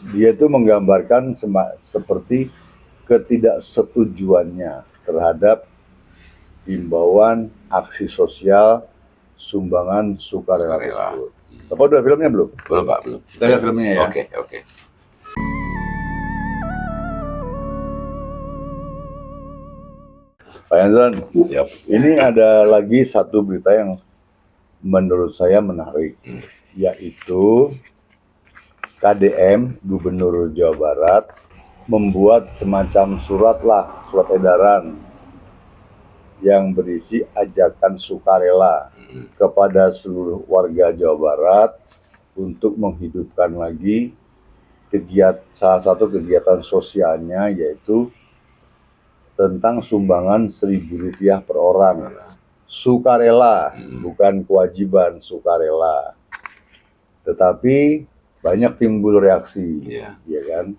dia itu menggambarkan seperti ketidaksetujuannya terhadap himbauan aksi sosial sumbangan sukarela tersebut. Bapak udah filmnya belum? Belum Pak, belum. Kita lihat filmnya ya. Oke. Pak Yansan, ini ada lagi satu berita yang menurut saya menarik, yaitu KDM Gubernur Jawa Barat membuat semacam surat edaran yang berisi ajakan sukarela kepada seluruh warga Jawa Barat untuk menghidupkan lagi salah satu kegiatan sosialnya, yaitu tentang sumbangan Rp1.000 per orang. Sukarela, bukan kewajiban, sukarela. Tetapi banyak timbul reaksi, ya kan?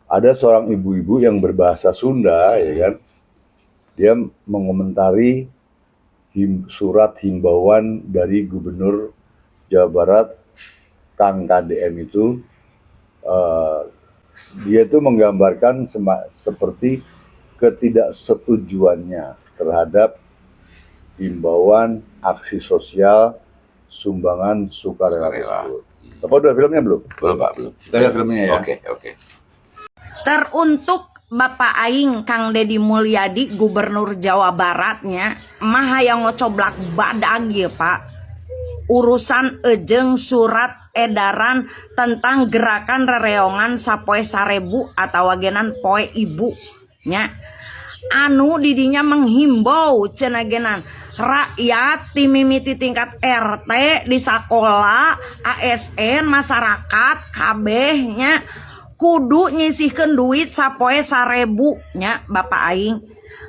Ada seorang ibu-ibu yang berbahasa Sunda, ya kan? Dia mengomentari surat himbauan dari Gubernur Jawa Barat, Kang KDM itu. Dia itu menggambarkan seperti ketidaksetujuannya terhadap himbauan aksi sosial sumbangan sukarela tersebut. Bapak udah filmnya belum? Belum Pak, belum. Kita lihat filmnya ya. Oke. Teruntuk Bapak Aing Kang Deddy Mulyadi Gubernur Jawa Baratnya mah yang ngocoblak badag ya Pak, urusan ejeng surat edaran tentang gerakan rereongan sapoe 1000 atau wagenan poe ibu nya anu didinya menghimbau cenagenan rakyat timimiti tingkat RT di sekolah ASN masyarakat kabehnya kudu nyisihkeun duit sapoe 1000 nya Bapak Aing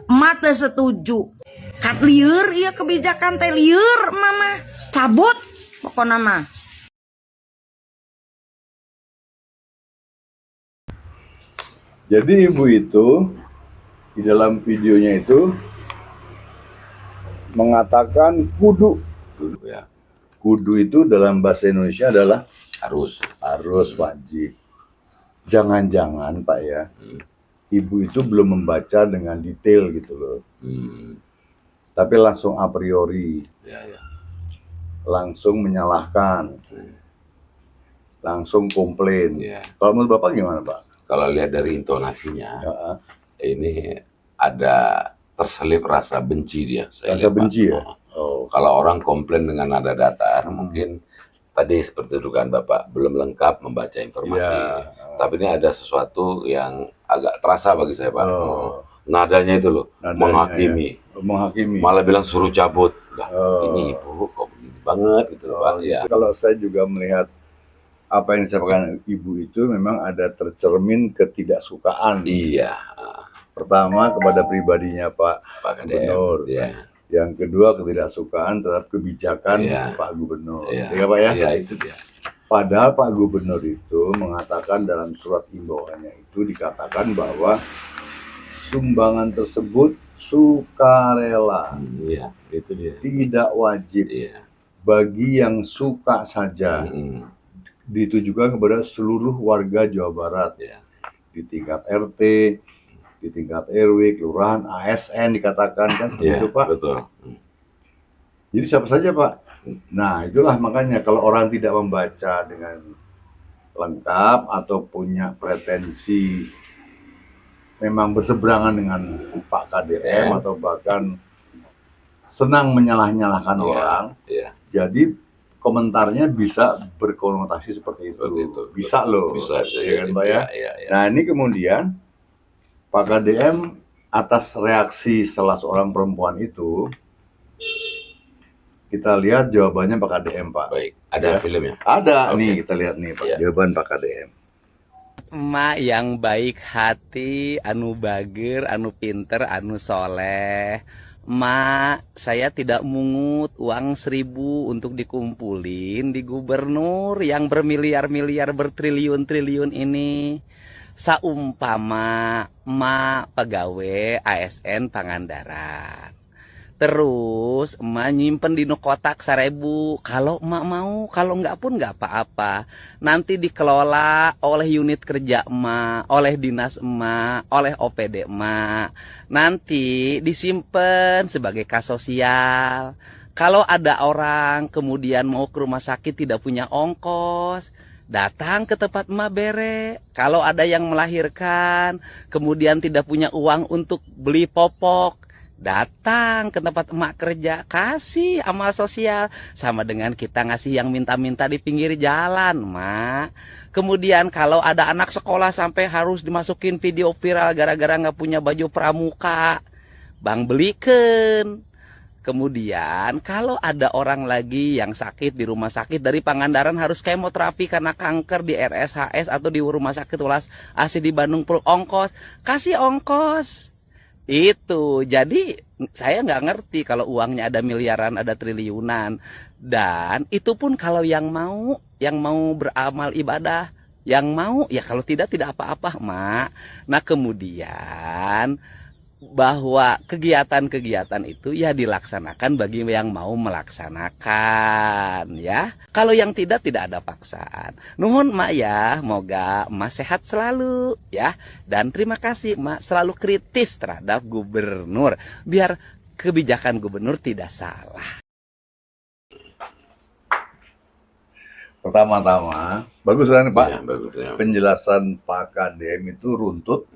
emak teu setuju kat lieur ieu kebijakan teh lieur mama cabut pokona mah. Jadi ibu itu di dalam videonya itu mengatakan kudu ya. Kudu itu dalam bahasa Indonesia adalah harus wajib. Jangan-jangan Pak ya, ibu itu belum membaca dengan detail gitu loh. Tapi langsung a priori, langsung menyalahkan, langsung komplain. Kalau menurut Bapak gimana Pak? Kalau lihat dari intonasinya, ini ada terselip rasa benci dia. Rasa benci ya? Kalau orang komplain dengan nada datar, mungkin tadi seperti dugaan Bapak belum lengkap membaca informasi. Tapi ini ada sesuatu yang agak terasa bagi saya Pak. Nadanya itu loh, menghakimi. Malah bilang suruh cabut. Ini ibu kok begini banget gitu loh Pak. Kalau saya juga melihat apa yang disampaikan ibu itu memang ada tercermin ketidaksukaan. Pertama kepada pribadinya Pak Gubernur. Yang kedua ketidaksukaan terhadap kebijakan Pak Gubernur. Ya Pak ya? Itu dia. Padahal Pak Gubernur itu mengatakan dalam surat himbauannya itu dikatakan bahwa sumbangan tersebut sukarela. Itu dia. Tidak wajib. Bagi yang suka saja. Ditujukan kepada seluruh warga Jawa Barat. Di tingkat RT, di tingkat RW, kelurahan, ASN dikatakan kan seperti itu Pak. Betul. Jadi siapa saja Pak. Nah itulah makanya kalau orang tidak membaca dengan lengkap atau punya pretensi memang berseberangan dengan Pak KDM atau bahkan senang menyalah-nyalahkan orang, jadi komentarnya bisa berkonotasi seperti itu. Bisa loh. Bisa ya kan Pak ya? Nah ini kemudian Pak KDM atas reaksi salah seorang perempuan itu, kita lihat jawabannya Pak KDM Pak. Baik, ada filmnya? Ada, nih kita lihat nih Pak, jawaban Pak KDM. Emak yang baik hati, anu bager, anu pinter, anu soleh. Mak, saya tidak mungut uang 1000 untuk dikumpulin di gubernur yang bermiliar-miliar bertriliun-triliun ini. Saumpama mak pegawai ASN Pangandaran. Terus emak nyimpen di nu kotak 1.000. Kalau emak mau, kalau enggak pun enggak apa-apa. Nanti dikelola oleh unit kerja emak, oleh dinas emak, oleh OPD emak. Nanti disimpan sebagai kas sosial. Kalau ada orang kemudian mau ke rumah sakit tidak punya ongkos, datang ke tempat emak bere. Kalau ada yang melahirkan, kemudian tidak punya uang untuk beli popok, datang ke tempat emak kerja, kasih amal sosial. Sama dengan kita ngasih yang minta-minta di pinggir jalan, mak. Kemudian kalau ada anak sekolah sampai harus dimasukin video viral gara-gara nggak punya baju pramuka, bang belikan. Kemudian kalau ada orang lagi yang sakit di rumah sakit dari Pangandaran harus kemoterapi karena kanker di RSHS atau di rumah sakit Welas Asih di Bandung perlu ongkos, kasih ongkos. Itu, jadi saya nggak ngerti kalau uangnya ada miliaran, ada triliunan. Dan itu pun kalau yang mau beramal ibadah. Yang mau, ya kalau tidak apa-apa, mak. Nah kemudian bahwa kegiatan-kegiatan itu ya dilaksanakan bagi yang mau melaksanakan ya. Kalau yang tidak ada paksaan. Nuhun mak ya, moga emak sehat selalu ya. Dan terima kasih mak selalu kritis terhadap gubernur biar kebijakan gubernur tidak salah. Pertama-tama, bagus kan Pak? Ya, bagus ya. Penjelasan Pak KDM itu runtut,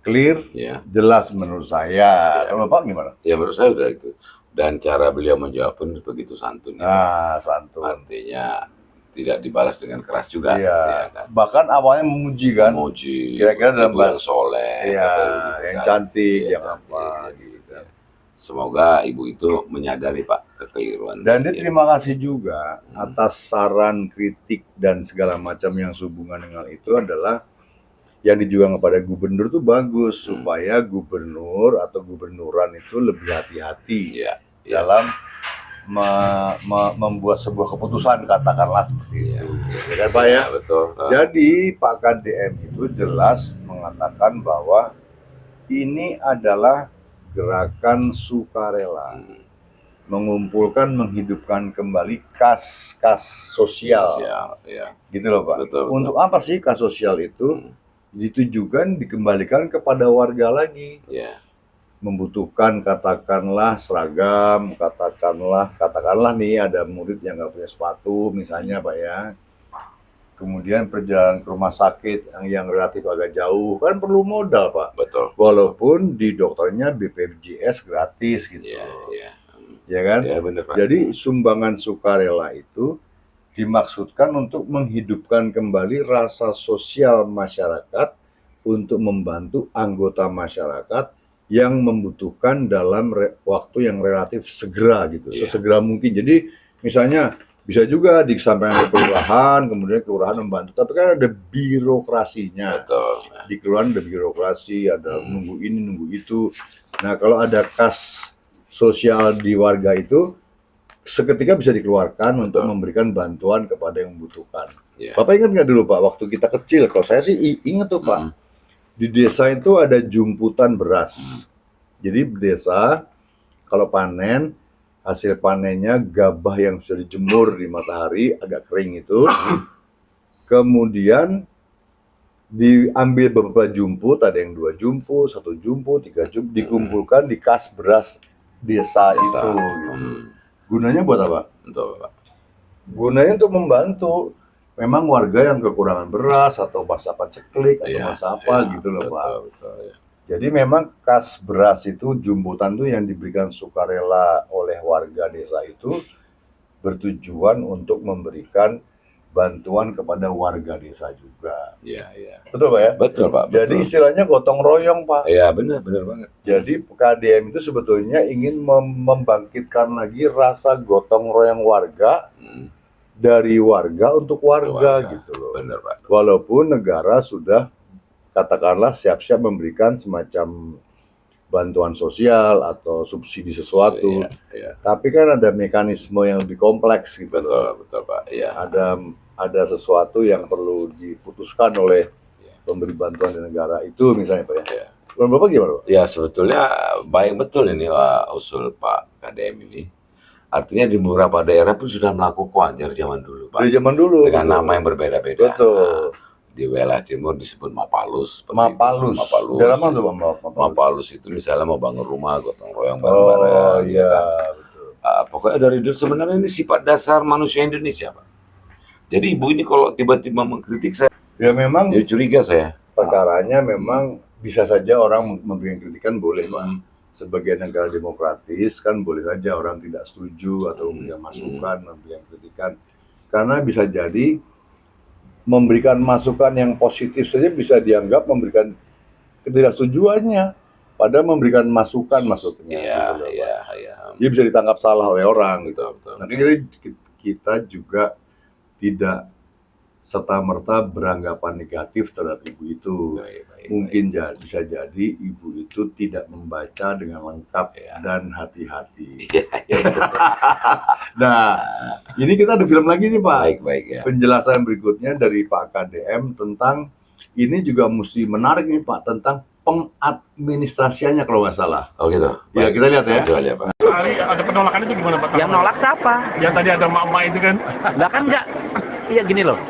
clear, Ya. jelas menurut saya. Kalau Bapak gimana? Ya menurut saya udah itu. Dan cara beliau menjawab pun begitu santun. Nah, santun. Artinya tidak dibalas dengan keras juga. Iya. Ya kan? Bahkan awalnya memuji kan? Memuji. Kira-kira dalam ibu yang bahasa- soleh. Iya, kata ibu yang kan. cantik, Iya, yang cantik, apa iya, gitu. iya. Semoga ibu itu menyadari Pak kekeliruan. Dan dia Iya. terima kasih juga atas saran, kritik, dan segala macam yang sehubungan dengan itu adalah yang dijual kepada gubernur itu bagus supaya gubernur atau gubernuran itu lebih hati-hati Iya. Iya. dalam membuat sebuah keputusan, katakanlah seperti Iya. itu. Ya kan Pak ya? Betul. Jadi Pak KDM itu jelas mengatakan bahwa ini adalah gerakan sukarela, mengumpulkan, menghidupkan kembali kas sosial, Ya. gitu loh Pak. Betul. Untuk apa sih kas sosial itu? Ditujukan dikembalikan kepada warga lagi. Ya. Membutuhkan katakanlah seragam, katakanlah nih ada murid yang nggak punya sepatu misalnya Pak ya. Kemudian perjalanan ke rumah sakit yang relatif agak jauh kan perlu modal Pak. Betul. Walaupun di dokternya BPJS gratis gitu. Iya. Iya. Ya kan? Ya benar Pak. Jadi sumbangan sukarela itu dimaksudkan untuk menghidupkan kembali rasa sosial masyarakat untuk membantu anggota masyarakat yang membutuhkan dalam waktu yang relatif segera gitu, Iya. sesegera mungkin. Jadi misalnya bisa juga disampaikan ke kelurahan, kemudian kelurahan membantu, tapi kan ada birokrasinya. Betul. Di kelurahan ada birokrasi, ada nunggu ini, nunggu itu. Nah kalau ada kas sosial di warga itu seketika bisa dikeluarkan untuk memberikan bantuan kepada yang membutuhkan. Iya. Bapak ingat nggak dulu Pak, waktu kita kecil, kalau saya sih ingat tuh Pak, di desa itu ada jumputan beras. Jadi desa kalau panen, hasil panennya gabah yang sudah dijemur di matahari, agak kering itu, kemudian diambil beberapa jumput, ada yang 2 jumput, 1 jumput, 3 jumput, dikumpulkan di kas beras desa itu. Gitu. Gunanya buat apa? Betul Pak. Gunanya untuk membantu memang warga yang kekurangan beras atau masa paceklik atau Iya, masa apa iya, gitu loh Pak. Betul, ya. Jadi memang kas beras itu jumputan tuh yang diberikan sukarela oleh warga desa itu bertujuan untuk memberikan bantuan kepada warga desa juga. Iya, iya. Betul Pak ya? Betul Pak. Jadi Betul. istilahnya gotong royong Pak. Iya benar banget. Jadi KDM itu sebetulnya ingin membangkitkan lagi rasa gotong royong warga dari warga untuk warga gitu loh. Benar Pak. Walaupun negara sudah katakanlah siap-siap memberikan semacam bantuan sosial atau subsidi sesuatu, Iya. tapi kan ada mekanisme yang lebih kompleks gitu loh. Betul Pak. Iya. Ada sesuatu yang perlu diputuskan oleh pemberi bantuan di negara itu misalnya Pak ya. Iya. Menurut Bapak gimana, Pak? Ya sebetulnya baik betul ini usul Pak KDM ini. Artinya di beberapa daerah pun sudah melakukan dari zaman dulu, Pak. Dari zaman dulu. Dengan betul. nama yang berbeda-beda. Betul. Di wilayah timur disebut Mapalus. seperti Mapalus. itu. Mapalus. Dalam mana tuh, Pak? Mapalus. Mapalus itu misalnya mau bangun rumah, gotong royong Oh bareng-bareng. iya, kan. betul. Pokoknya dari dulu sebenarnya ini sifat dasar manusia Indonesia, Pak. Jadi ibu ini kalau tiba-tiba mengkritik saya, Ya memang jadi curiga saya. perkaranya memang bisa saja orang memberikan kritikan boleh, Pak. Hmm. Sebagai negara demokratis kan boleh saja orang tidak setuju atau memberikan masukan, memberikan kritikan. Karena bisa jadi memberikan masukan yang positif saja bisa dianggap memberikan ketidaksetujuannya. Padahal memberikan masukan maksudnya. Iya, gitu loh, Pak. iya. Dia bisa ditangkap salah oleh orang gitu. Betul. Nah, jadi kita juga tidak serta-merta beranggapan negatif terhadap ibu itu. Baik. Mungkin bisa jadi ibu itu tidak membaca dengan lengkap Ya. dan hati-hati. Iya. Nah, ini kita ada film lagi nih, Pak. Baik ya. Penjelasan berikutnya dari Pak KDM tentang ini juga mesti menarik nih, Pak, tentang pengadministrasiannya kalau nggak salah. Oh gitu. Ya, Baik. kita lihat ya. Coba lihat, Pak. Hari ada penolakan itu gimana Pak? Yang nolak siapa? Yang tadi ada mama itu kan? Lah kan enggak. Iya gini loh.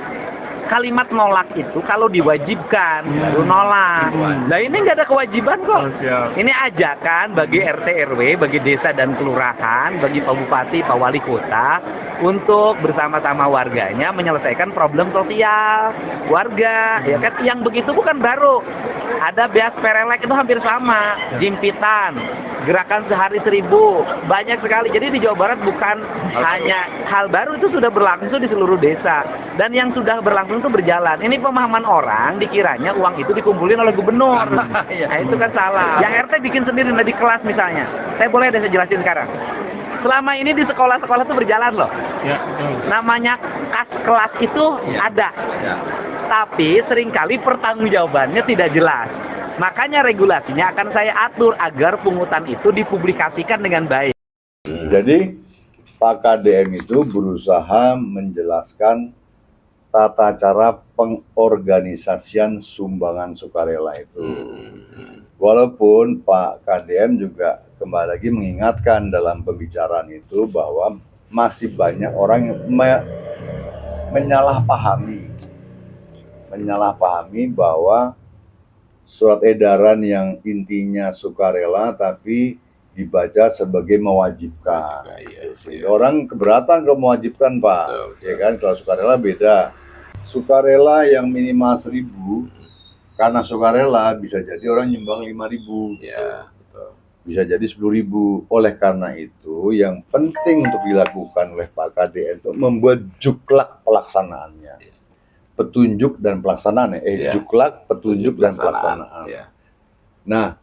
Kalimat nolak itu kalau diwajibkan baru nolak. Nah ini nggak ada kewajiban kok. Siap. Ini ajakan bagi RT RW, bagi desa dan kelurahan, bagi Pak Bupati, Pak Wali Kota untuk bersama-sama warganya menyelesaikan problem sosial warga. Ya kan yang begitu bukan baru. Ada beas perelek itu hampir sama, jimpitan, gerakan sehari 1000, banyak sekali. Jadi di Jawa Barat bukan hanya hal baru, itu sudah berlangsung di seluruh desa. Dan yang sudah berlangsung itu berjalan. Ini pemahaman orang dikiranya uang itu dikumpulin oleh gubernur. Nah itu kan salah. Yang RT bikin sendiri di kelas misalnya. Saya boleh deh saya jelasin sekarang. Selama ini di sekolah-sekolah itu berjalan loh. Ya, betul. Namanya kas kelas itu ada. Tapi seringkali pertanggungjawabannya tidak jelas. Makanya regulasinya akan saya atur agar pungutan itu dipublikasikan dengan baik. Jadi Pak KDM itu berusaha menjelaskan tata cara pengorganisasian sumbangan sukarela itu. Walaupun Pak KDM juga kembali lagi mengingatkan dalam pembicaraan itu bahwa masih banyak orang yang menyalahpahami bahwa surat edaran yang intinya sukarela tapi dibaca sebagai mewajibkan. Iya. Orang keberatan kalau mewajibkan, Pak. Betul. Ya kan, kalau sukarela beda. Sukarela yang minimal 1000 karena sukarela bisa jadi orang nyumbang 5000. Ya, betul. Bisa jadi 10.000. Oleh karena itu yang penting untuk dilakukan oleh Pak KDM untuk membuat juklak pelaksanaannya. Petunjuk dan pelaksanaan Ya. juklak, petunjuk dan pelaksanaan. Ya. Nah,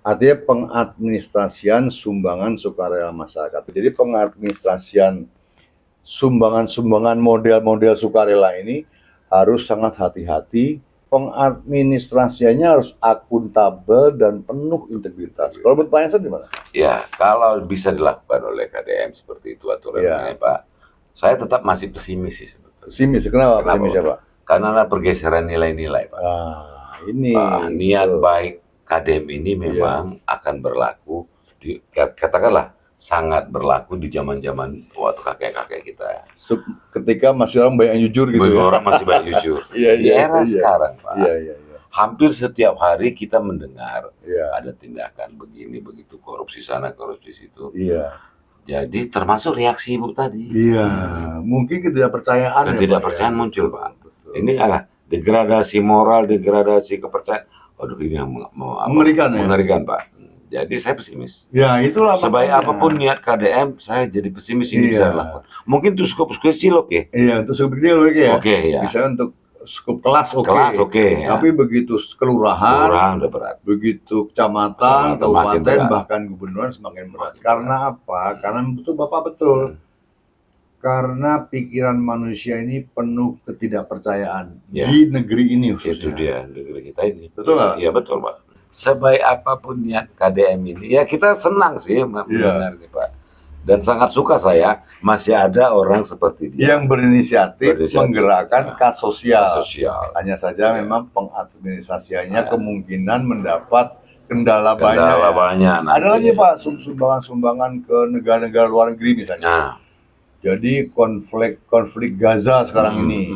artinya pengadministrasian sumbangan sukarela masyarakat. Jadi pengadministrasian sumbangan-sumbangan model-model sukarela ini harus sangat hati-hati. Pengadministrasiannya harus akuntabel dan penuh integritas. Kalau bertanya saya gimana? Ya, kalau bisa dilakukan oleh KDM seperti itu aturannya, Ya. Pak. Saya tetap masih pesimis sih sebetulnya. Pesimis, kenapa Kenapa, pesimis ya, Pak? Karena ada pergeseran nilai-nilai, Pak. Ini Niat betul. baik KDM ini memang akan berlaku katakanlah sangat berlaku di zaman-zaman waktu kakek-kakek kita. Ketika masih orang banyak yang jujur gitu ya. Orang masih banyak jujur. Iya, Di iya, era iya. sekarang, Pak, Iya. hampir setiap hari kita mendengar Iya. ada tindakan begini, begitu, korupsi sana, korupsi situ. Iya. Jadi termasuk reaksi Ibu tadi. Iya. Mungkin ketidakpercayaan. ya, Pak, Ketidakpercayaan ya. muncul, Pak. Betul. Ini adalah degradasi moral, degradasi kepercayaan. Waduh, ini yang Mengerikan, ya? mengerikan, Pak. Jadi saya pesimis. Ya, itulah Sebaik makanya. apapun niat KDM, saya jadi pesimis ini Iya. bisa dilakukan. Mungkin tuh skop kecil oke. Iya, untuk skup kecil oke ya. Oke, ya. Bisa untuk skup kelas oke. Kelas oke, ya. Tapi begitu kelurahan, Kurang udah berat. begitu Kecamatan kecamatan, makin kabupaten, berat. bahkan gubernur semakin berat. Makin Karena apa? Karena betul Bapak betul. Hmm. Karena pikiran manusia ini penuh ketidakpercayaan Ya. di negeri ini Itu dia khususnya. negeri kita ini. Betul nggak? Iya betul, Pak. Sebaik apapun niat KDM ini, ya kita senang sih mendengar nih, Pak. Dan sangat suka saya masih ada orang seperti dia. Yang berinisiatif menggerakkan kas sosial. Sosial. Hanya saja Ya. memang pengadministrasiannya Ya. kemungkinan mendapat kendala banyak. Kendala banyak. Ada lagi Pak, sumbangan-sumbangan ke negara-negara luar negeri misalnya. Nah, Jadi konflik Gaza sekarang ini,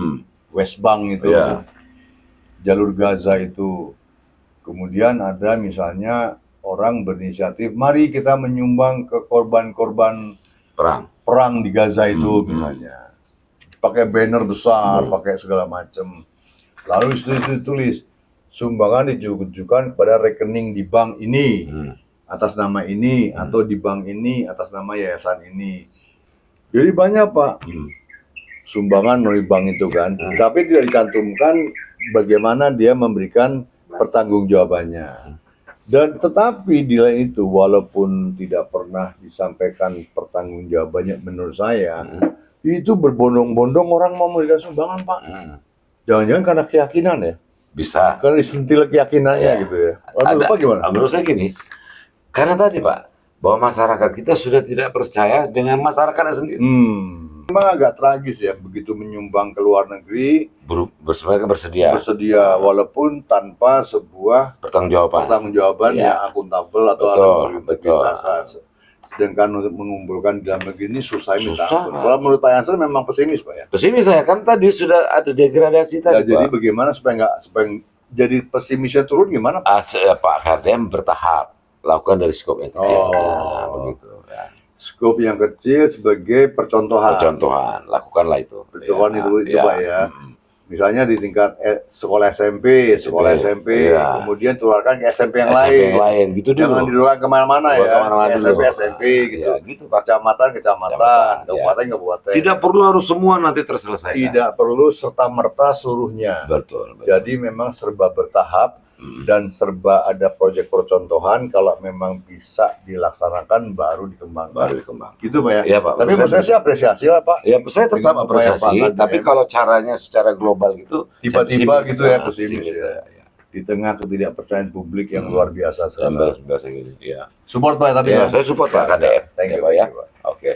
West Bank itu, Iya. jalur Gaza itu. Kemudian ada misalnya orang berinisiatif, mari kita menyumbang ke korban-korban perang. perang di Gaza itu misalnya. Pakai banner besar, pakai segala macam. Lalu itu tulis, sumbangan ditujukan kepada rekening di bank ini, atas nama ini, atau di bank ini, atas nama yayasan ini. Jadi banyak Pak, sumbangan melalui bank itu kan. Tapi tidak dicantumkan bagaimana dia memberikan pertanggungjawabannya. Dan tetapi di lain itu, walaupun tidak pernah disampaikan pertanggungjawabannya menurut saya, itu berbondong-bondong orang mau memberikan sumbangan Pak. Jangan-jangan karena keyakinan ya? Bisa. Karena disentil keyakinannya Iya. gitu ya. Waduh, Pak gimana? Menurut saya gini, karena tadi Pak, bahwa masyarakat kita sudah tidak percaya dengan masyarakatnya sendiri. Memang agak tragis ya, begitu menyumbang ke luar negeri, Mereka bersedia bersedia walaupun tanpa sebuah pertanggungjawaban. pertanggungjawaban Iya. yang akuntabel atau Betul, ada berintegritas. Sedangkan untuk mengumpulkan di dalam negeri ini susah minta Susah. ampun. Kalau menurut Pak Yansen memang pesimis Pak ya. Pesimis saya kan tadi sudah ada degradasi Ya, tadi. jadi Pak. bagaimana supaya jadi pesimisnya turun gimana Pak? Pak KDM bertahap lakukan dari skop yang kecil. Oh. Nah, begitu. Ya. Skop yang kecil sebagai percontohan. Contohan, lakukanlah itu. Percontohan itu Ya. Pak ya. Misalnya di tingkat sekolah SMP, Iya. kemudian tularkan ke SMP yang SMP yang lain. lain, gitu Jangan dulu. diluarkan kemana-mana Buat ya. kemana-mana SMP, dulu. SMP gitu. Ya, gitu Pak. Kecamatan, Kecamatan, kabupaten. Tidak perlu harus semua nanti terselesaikan. Tidak perlu serta-merta seluruhnya. Betul. Jadi memang serba bertahap dan serba ada proyek percontohan. Kalau memang bisa dilaksanakan baru dikembangkan. baru dikembang. Gitu Pak ya. Iya, Pak. Tapi menurut saya sih apresiasi lah Pak. Ya, saya tetap Dengan upaya apresiasi, Pak tapi KDM. kalau caranya secara global gitu, Tiba-tiba saya gitu ya, pesimis. pesimis ya. Ya. Di tengah ketidakpercayaan publik yang luar biasa sekarang. Biasa gitu. Ya. Support Pak tapi Ya, saya support Pak KDM. Thank Ya, you, Pak ya. thank you, Pak. Oke.